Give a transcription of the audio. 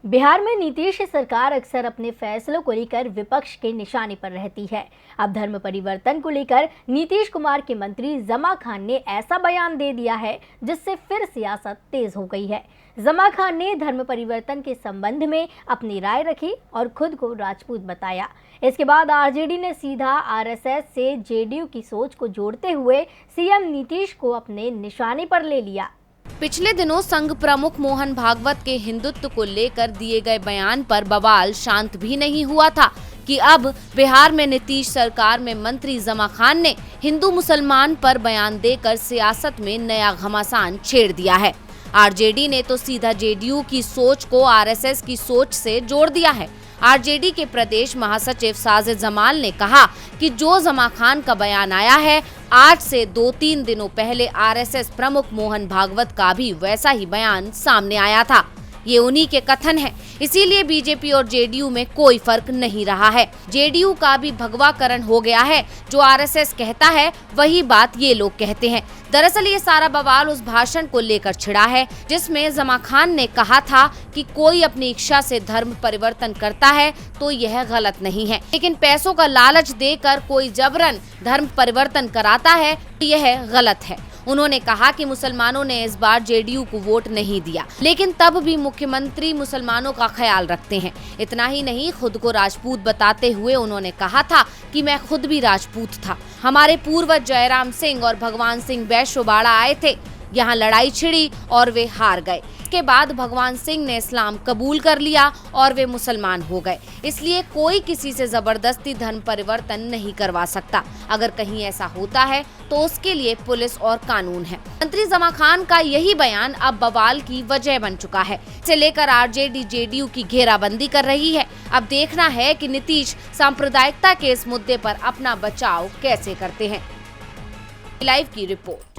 बिहार में नीतीश सरकार अक्सर अपने फैसलों को लेकर विपक्ष के निशाने पर रहती है। अब धर्म परिवर्तन को लेकर नीतीश कुमार के मंत्री जमा खान ने ऐसा बयान दे दिया है जिससे फिर सियासत तेज हो गई है। जमा खान ने धर्म परिवर्तन के संबंध में अपनी राय रखी और खुद को राजपूत बताया। इसके बाद आरजेडी ने सीधा आरएसएस से जेडीयू की सोच को जोड़ते हुए सीएम नीतीश को अपने निशाने पर ले लिया। पिछले दिनों संघ प्रमुख मोहन भागवत के हिंदुत्व को लेकर दिए गए बयान पर बवाल शांत भी नहीं हुआ था कि अब बिहार में नीतीश सरकार में मंत्री जमा खान ने हिंदू मुसलमान पर बयान देकर सियासत में नया घमासान छेड़ दिया है। आरजेडी ने तो सीधा जेडीयू की सोच को आरएसएस की सोच से जोड़ दिया है। आरजेडी के प्रदेश महासचिव साजिद जमाल ने कहा कि जो जमा खान का बयान आया है, आज से 2-3 दिनों पहले आरएसएस प्रमुख मोहन भागवत का भी वैसा ही बयान सामने आया था। ये उन्हीं के कथन है, इसीलिए बीजेपी और जेडीयू में कोई फर्क नहीं रहा है। जेडीयू का भी भगवाकरण हो गया है। जो आरएसएस कहता है वही बात ये लोग कहते हैं। दरअसल ये सारा बवाल उस भाषण को लेकर छिड़ा है जिसमें जमा खान ने कहा था कि कोई अपनी इच्छा से धर्म परिवर्तन करता है तो यह गलत नहीं है, लेकिन पैसों का लालच देकर कोई जबरन धर्म परिवर्तन कराता है तो यह गलत है। उन्होंने कहा कि मुसलमानों ने इस बार जेडीयू को वोट नहीं दिया, लेकिन तब भी मुख्यमंत्री मुसलमानों का ख्याल रखते हैं। इतना ही नहीं, खुद को राजपूत बताते हुए उन्होंने कहा था कि मैं खुद भी राजपूत था। हमारे पूर्वज जयराम सिंह और भगवान सिंह बैश्योवाड़ा आए थे, यहाँ लड़ाई छिड़ी और वे हार गए। इसके बाद भगवान सिंह ने इस्लाम कबूल कर लिया और वे मुसलमान हो गए। इसलिए कोई किसी से जबरदस्ती धर्म परिवर्तन नहीं करवा सकता। अगर कहीं ऐसा होता है तो उसके लिए पुलिस और कानून है। मंत्री जमा खान का यही बयान अब बवाल की वजह बन चुका है। इसे लेकर आरजेडी जेडीयू की घेराबंदी कर रही है। अब देखना है कि नीतीश सांप्रदायिकता के इस मुद्दे पर अपना बचाव कैसे करते हैं। लाइव की रिपोर्ट।